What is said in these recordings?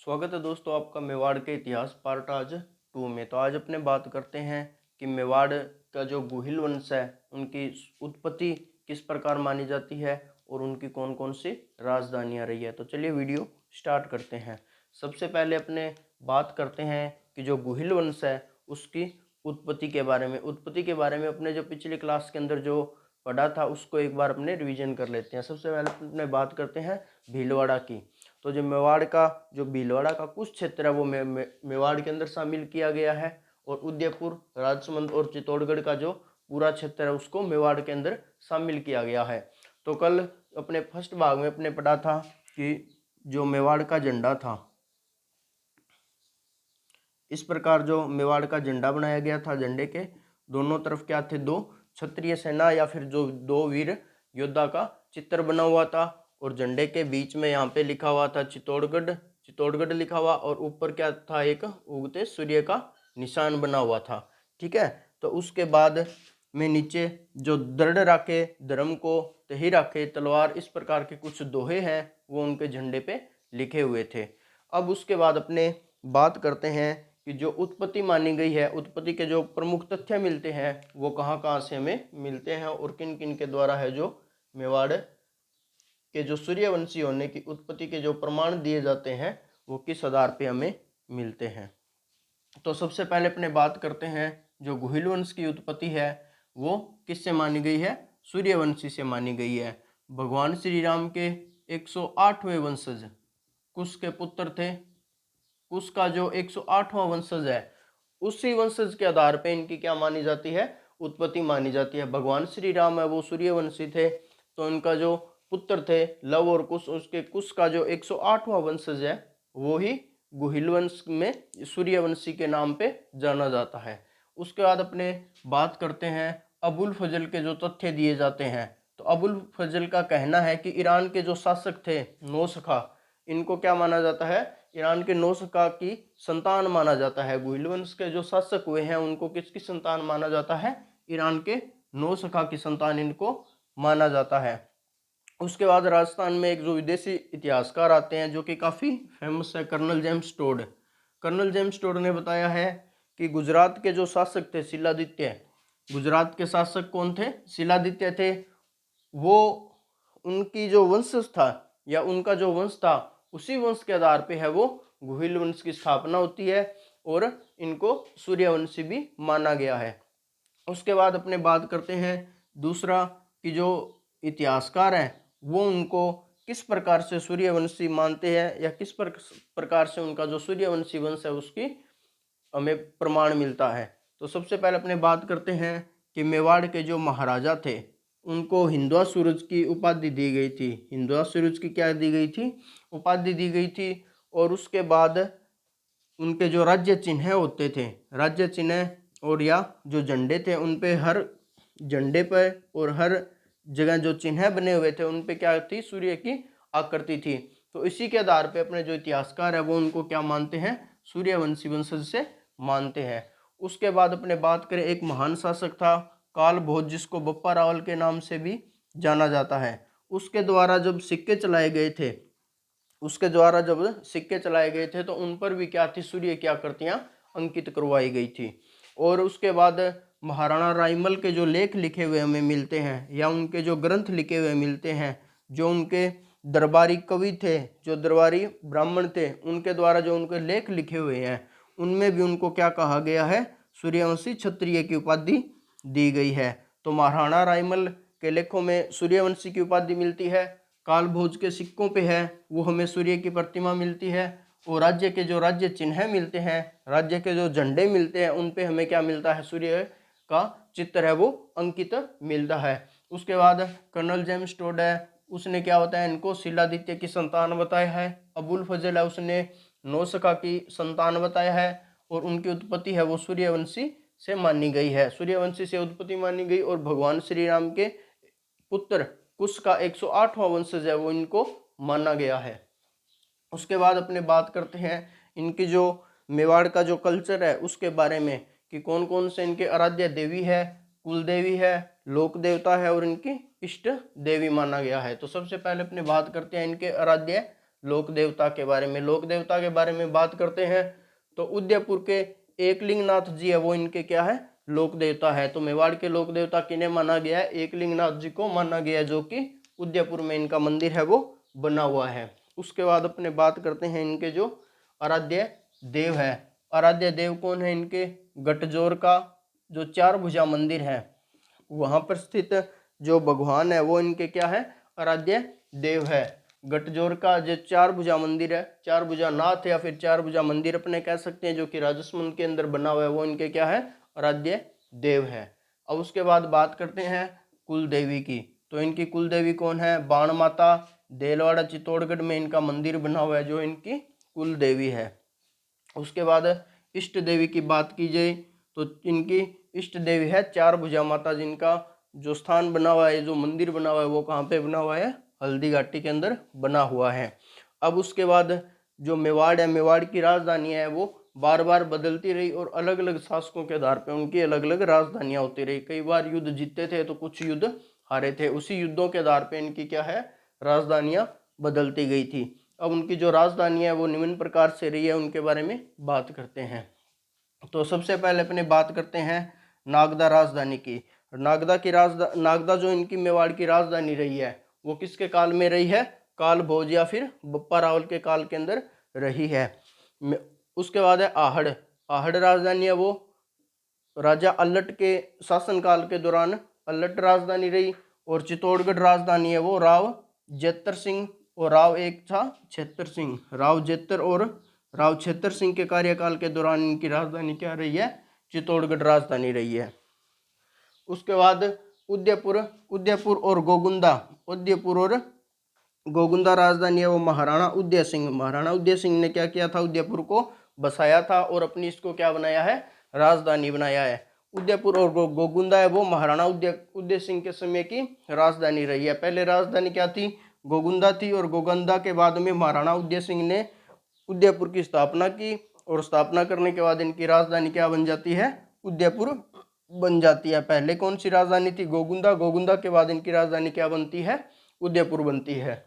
स्वागत है दोस्तों आपका मेवाड़ के इतिहास पार्ट आज 2 में। तो आज अपने बात करते हैं कि मेवाड़ का जो गुहिल वंश है उनकी उत्पत्ति किस प्रकार मानी जाती है और उनकी कौन कौन सी राजधानियाँ रही है। तो चलिए वीडियो स्टार्ट करते हैं। सबसे पहले अपने बात करते हैं कि जो गुहिल वंश है उसकी उत्पत्ति के बारे में। उत्पत्ति के बारे में अपने जो पिछली क्लास के अंदर जो पढ़ा था उसको एक बार अपने रिवीजन कर लेते हैं। सबसे पहले अपने बात करते हैं भीलवाड़ा की। तो जो मेवाड़ का जो भीलवाड़ा का कुछ क्षेत्र है वो मेवाड़ के अंदर शामिल किया गया है और उदयपुर, राजसमंद और चित्तौड़गढ़ का जो पूरा क्षेत्र है उसको मेवाड़ के अंदर शामिल किया गया है। तो कल अपने फर्स्ट भाग में अपने पढ़ा था कि जो मेवाड़ का झंडा था, इस प्रकार जो मेवाड़ का झंडा बनाया गया था, झंडे के दोनों तरफ क्या थे, दो क्षत्रिय सेना या फिर जो दो वीर योद्धा का चित्र बना हुआ था और झंडे के बीच में यहाँ पे लिखा हुआ था चित्तौड़गढ़, चित्तौड़गढ़ लिखा हुआ और ऊपर क्या था, एक उगते सूर्य का निशान बना हुआ था। ठीक है। तो उसके बाद में नीचे जो दृढ़ राखे धर्म को तही राखे तलवार, इस प्रकार के कुछ दोहे हैं वो उनके झंडे पे लिखे हुए थे। अब उसके बाद अपने बात करते हैं कि जो उत्पत्ति मानी गई है, उत्पत्ति के जो प्रमुख तथ्य मिलते हैं वो कहाँ कहाँ से हमें मिलते हैं और किन किन के द्वारा है जो मेवाड़ के जो सूर्यवंशी होने की उत्पत्ति के जो प्रमाण दिए जाते हैं वो किस आधार पे हमें मिलते हैं। तो सबसे पहले अपने बात करते हैं जो गुहिल वंश की उत्पत्ति है वो किससे मानी गई है, सूर्यवंशी से मानी गई है। भगवान श्री राम के 108वें वंशज कुश के पुत्र थे। कुश का जो 108वां वंशज है उसी वंशज के आधार पे इनकी क्या मानी जाती है, उत्पत्ति मानी जाती है। भगवान श्री राम है वो सूर्यवंशी थे, तो उनका जो पुत्र थे लव और कुश, उसके कुश का जो 108वां वंशज है वो ही गुहिल वंश में सूर्यवंशी के नाम पे जाना जाता है। उसके बाद अपने बात करते हैं अबुल फजल के जो तथ्य दिए जाते हैं। तो अबुल फजल का कहना है कि ईरान के जो शासक थे नौशखा, इनको क्या माना जाता है, ईरान के नौशखा की संतान माना जाता है। गुहिल वंश के जो शासक हुए हैं उनको किसकी संतान माना जाता है, ईरान के नौशखा की संतान इनको माना जाता है। उसके बाद राजस्थान में एक जो विदेशी इतिहासकार आते हैं जो कि काफ़ी फेमस है, colonel James Tod. Colonel James Tod ने बताया है कि गुजरात के जो शासक थे शिलादित्य, गुजरात के शासक कौन थे, शिलादित्य थे, वो उनकी जो वंशज था या उनका जो वंश था उसी वंश के आधार पे है वो गुहिल वंश की स्थापना होती है और इनको सूर्यवंशी भी माना गया है। उसके बाद अपने बात करते हैं दूसरा कि जो इतिहासकार हैं वो उनको किस प्रकार से सूर्यवंशी मानते हैं या किस प्रकार से उनका जो सूर्यवंशी वंश है उसकी हमें प्रमाण मिलता है। तो सबसे पहले अपने बात करते हैं कि मेवाड़ के जो महाराजा थे उनको हिंदुआ सूरज की उपाधि दी गई थी। हिंदुआ सूरज की क्या दी गई थी, उपाधि दी गई थी। और उसके बाद उनके जो राज्य चिन्ह होते थे, राज्य चिन्ह और या जो झंडे थे उन पे, हर झंडे पर और हर जगह जो चिन्ह बने हुए थे उन पे क्या थी, सूर्य की आकृति थी। तो इसी के आधार पे अपने जो इतिहासकार है वो उनको क्या मानते हैं, सूर्यवंशी वंशज से मानते हैं। उसके बाद अपने बात करें, एक महान शासक था काल भोज, जिसको बप्पा रावल के नाम से भी जाना जाता है। उसके द्वारा जब सिक्के चलाए गए थे, उसके द्वारा जब सिक्के चलाए गए थे तो उन पर भी क्या थी, सूर्य की आकृतियां अंकित करवाई गई थी। और उसके बाद महाराणा रायमल के जो लेख लिखे हुए हमें मिलते हैं या उनके जो ग्रंथ लिखे हुए मिलते हैं, जो उनके दरबारी कवि थे, जो दरबारी ब्राह्मण थे, उनके द्वारा जो उनके लेख लिखे हुए हैं उनमें भी उनको क्या कहा गया है, सूर्यवंशी क्षत्रिय की उपाधि दी गई है। तो महाराणा रायमल के लेखों में सूर्यवंशी की उपाधि मिलती है, काल भोज के सिक्कों पे है वो हमें सूर्य की प्रतिमा मिलती है, और राज्य के जो राज्य चिन्ह मिलते हैं, राज्य के जो झंडे मिलते हैं उन पे हमें क्या मिलता है, सूर्य का चित्र है वो अंकित मिलता है। उसके बाद कर्नल जेम्स टोड है, उसने क्या बताया, इनको शिलादित्य की संतान बताया है। अबुल फजल है, उसने नौशखा की संतान बताया है और उनकी उत्पत्ति है वो सूर्यवंशी से मानी गई है, सूर्यवंशी से उत्पत्ति मानी गई। और भगवान श्री राम के पुत्र कुश का 108वां वंशज है वो इनको माना गया है। उसके बाद अपने बात करते हैं इनकी जो मेवाड़ का जो कल्चर है उसके बारे में कि कौन कौन से इनके आराध्य देवी है, कुल देवी है, लोक देवता है और इनकी इष्ट देवी माना गया है। तो सबसे पहले अपने बात करते हैं इनके आराध्य लोक देवता के बारे में। लोक देवता के बारे में बात करते हैं तो उदयपुर के एकलिंगनाथ जी है वो इनके क्या है, लोक देवता है। तो मेवाड़ के लोक देवता किन्हें माना गया है, एकलिंगनाथ जी को माना गया है, जो कि उदयपुर में इनका मंदिर है वो बना हुआ है। उसके बाद अपने बात करते हैं इनके जो आराध्य देव है। आराध्य देव कौन है इनके, गटजोर का जो चार भुजा मंदिर है वहां पर स्थित जो भगवान है वो इनके क्या है, आराध्य देव है। गटजोर का जो चार भुजा मंदिर है, चार भुजा नाथ या फिर चार भुजा मंदिर अपने कह सकते हैं, जो कि राजसमंद के अंदर बना हुआ है, वो इनके क्या है, आराध्य देव है। अब उसके बाद बात करते हैं कुल देवी की। तो इनकी कुल देवी कौन है, बाण माता, देलवाड़ा चित्तौड़गढ़ में इनका मंदिर बना हुआ है जो इनकी कुल देवी है। उसके बाद इष्ट देवी की बात की जाए तो इनकी इष्ट देवी है चार भुजा माता, जिनका जो स्थान बना हुआ है, जो मंदिर बना हुआ है वो कहाँ पे बना हुआ है, हल्दी घाटी के अंदर बना हुआ है। अब उसके बाद जो मेवाड़ है, मेवाड़ की राजधानी है वो बार बार बदलती रही और अलग अलग शासकों के आधार पर उनकी अलग अलग राजधानियां होती रही। कई बार युद्ध जीतते थे तो कुछ युद्ध हारे थे, उसी युद्धों के आधार पर इनकी क्या है, राजधानियां बदलती गई थी। अब उनकी जो राजधानी है वो निम्न प्रकार से रही है, उनके बारे में बात करते हैं। तो सबसे पहले अपने बात करते हैं नागदा राजधानी की। नागदा जो इनकी मेवाड़ की राजधानी रही है वो किसके काल में रही है, काल भोज या फिर बप्पा रावल के काल के अंदर रही है। उसके बाद है आहड़। आहड़ राजधानी है वो राजा अल्लट के शासनकाल के दौरान अल्लट राजधानी रही। और चित्तौड़गढ़ राजधानी है वो राव जेतर सिंह और राव एक था छेतर सिंह, राव जेतर और राव छेतर सिंह के कार्यकाल के दौरान इनकी राजधानी क्या रही है, चित्तौड़गढ़ राजधानी रही है। उसके बाद उदयपुर और गोगुंदा, उदयपुर और गोगुंदा राजधानी है वो महाराणा उदय सिंह। महाराणा उदय सिंह ने क्या किया था, उदयपुर को बसाया था और अपनी इसको क्या बनाया है, राजधानी बनाया है। उदयपुर और गोगुंदा है वो महाराणा उदय सिंह के समय की राजधानी रही है। पहले राजधानी क्या थी, गोगुंदा थी, और गोगुंदा के बाद में महाराणा उदय सिंह ने उदयपुर की स्थापना की, और स्थापना करने के बाद इनकी राजधानी क्या बन जाती है, उदयपुर बन जाती है। पहले कौन सी राजधानी थी, गोगुंदा, गोगुंदा के बाद इनकी राजधानी क्या बनती है, उदयपुर बनती है।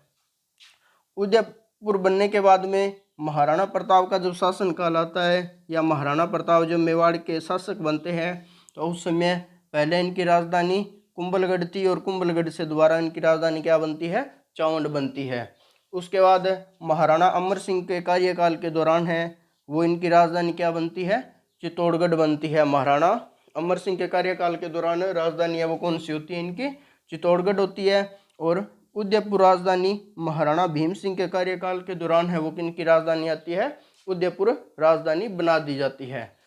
उदयपुर बनने के बाद में महाराणा प्रताप का जब शासन काल आता है, या महाराणा प्रताप जब मेवाड़ के शासक बनते हैं, तो उस समय पहले इनकी राजधानी कुंभलगढ़ थी, और कुंभलगढ़ से दोबारा इनकी राजधानी क्या बनती है, चावंड बनती है। उसके बाद महाराणा अमर सिंह के कार्यकाल के दौरान है वो इनकी राजधानी क्या बनती है, चित्तौड़गढ़ बनती है। महाराणा अमर सिंह के कार्यकाल के दौरान राजधानी है वो कौन सी होती है, इनकी चित्तौड़गढ़ होती है। और उदयपुर राजधानी महाराणा भीम सिंह के कार्यकाल के दौरान है वो किनकी राजधानी आती है, उदयपुर राजधानी बना दी जाती है।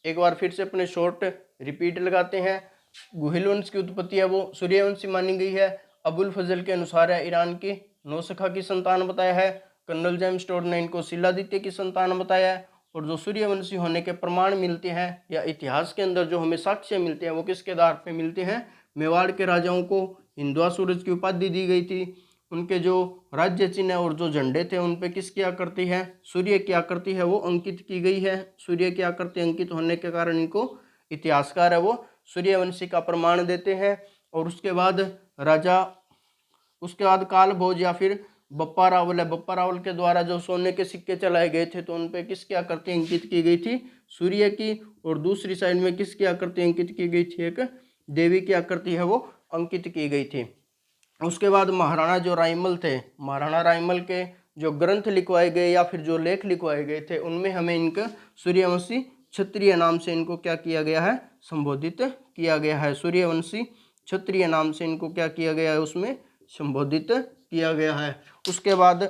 एक बार फिर से अपने शॉर्ट रिपीट लगाते हैं। गुहिल वंश की उत्पत्ति है वो सूर्यवंशी मानी गई है। अबुल फजल के अनुसार है ईरान की नौसखा की संतान बताया है। कर्नल जेम्स टोड ने इनको शिलादित्य की संतान बताया है। और जो सूर्यवंशी होने के प्रमाण मिलते हैं या इतिहास के अंदर जो हमें साक्ष्य मिलते हैं वो किसके आधार पर मिलते हैं, मेवाड़ के राजाओं को हिंदुआ सूरज की उपाधि दी गई थी। उनके जो राज्य चिन्ह और जो झंडे थे उन पे किसकी आकृति है, सूर्य की आकृति है वो अंकित की गई है। सूर्य की आकृति अंकित होने के कारण इनको इतिहासकार है वो सूर्यवंशी का प्रमाण देते हैं। और उसके बाद काल भोज या फिर बप्पा रावल है, बप्पा रावल के द्वारा जो सोने के सिक्के चलाए गए थे तो उन पे किसकी आकृति अंकित की गई थी, सूर्य की। और दूसरी साइड में किसकी आकृति अंकित की गई थी, एक देवी की आकृति है वो अंकित की गई थी। उसके बाद महाराणा जो राइमल थे, महाराणा राइमल के जो ग्रंथ लिखवाए गए या फिर जो लेख लिखवाए गए थे उनमें हमें इनका सूर्यवंशी क्षत्रिय नाम से इनको क्या किया गया है, संबोधित किया गया है। सूर्यवंशी क्षत्रिय नाम से इनको क्या किया गया है, उसमें संबोधित किया गया है। उसके बाद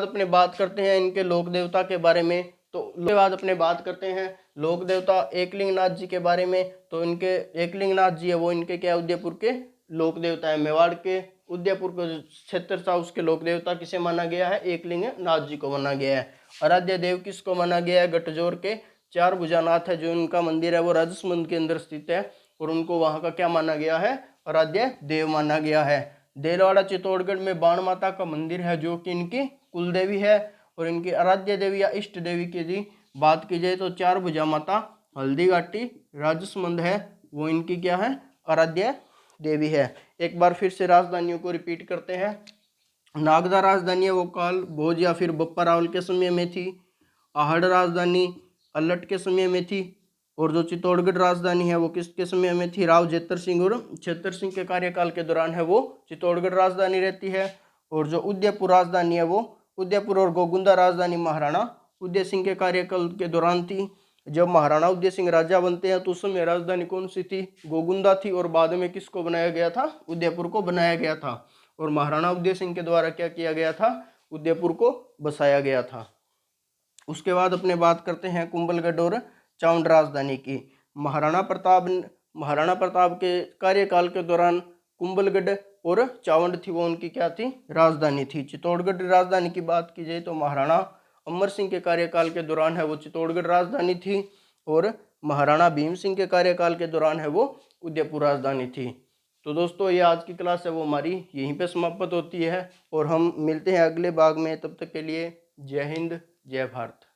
अपने बात करते हैं इनके लोक देवता के बारे में। तो उसके बाद अपने बात करते हैं लोक देवता एकलिंगनाथ जी के बारे में। तो इनके एकलिंगनाथ जी है वो इनके क्या, उदयपुर के लोक देवता है। मेवाड़ के उदयपुर का क्षेत्र था उसके लोक देवता किसे माना गया है, एकलिंगनाथ जी को माना गया है। आराध्य देव किसको माना गया है, गटजोर के चार भुजानाथ है जो उनका मंदिर है वो राजसमंद के अंदर स्थित है, और उनको वहां का क्या माना गया है, आराध्य देव माना गया है। देलवाड़ा चित्तौड़गढ़ में बाण माता का मंदिर है जो कि इनकी कुल देवी है। और इनकी आराध्य देवी या इष्ट देवी की यदि बात की जाए तो चार भुजा माता हल्दी घाटी राजसमंद है वो इनकी क्या है, आराध्य देवी है। एक बार फिर से राजधानियों को रिपीट करते हैं। नागदा राजधानी है वो काल भोज या फिर बप्पा रावल के समय में थी। आहड़ राजधानी अल्लट के समय में थी। और जो चित्तौड़गढ़ राजधानी है वो किसके समय में थी? राव जेतर सिंह और छेतर सिंह के कार्यकाल के दौरान है वो चित्तौड़गढ़ राजधानी रहती है। और जो उदयपुर राजधानी है वो उदयपुर और गोगुंदा राजधानी महाराणा उदय सिंह के कार्यकाल के दौरान थी। जब महाराणा उदय सिंह राजा बनते हैं तो उस समय राजधानी कौन सी थी? गोगुंदा थी। और बाद में किसको बनाया गया था? उदयपुर को बनाया गया था। और महाराणा उदय सिंह के द्वारा क्या किया गया था? उदयपुर को बसाया गया था। उसके बाद अपने बात करते हैं कुंभलगढ़ और चावंड राजधानी की। महाराणा प्रताप के कार्यकाल के दौरान कुंभलगढ़ और चावंड थी वो उनकी क्या थी? राजधानी थी। चित्तौड़गढ़ राजधानी की बात की जाए तो महाराणा अमर सिंह के कार्यकाल के दौरान है वो चित्तौड़गढ़ राजधानी थी। और महाराणा भीम सिंह के कार्यकाल के दौरान है वो उदयपुर राजधानी थी। तो दोस्तों ये आज की क्लास है वो हमारी यहीं पे समाप्त होती है और हम मिलते हैं अगले भाग में। तब तक के लिए जय हिंद जय भारत।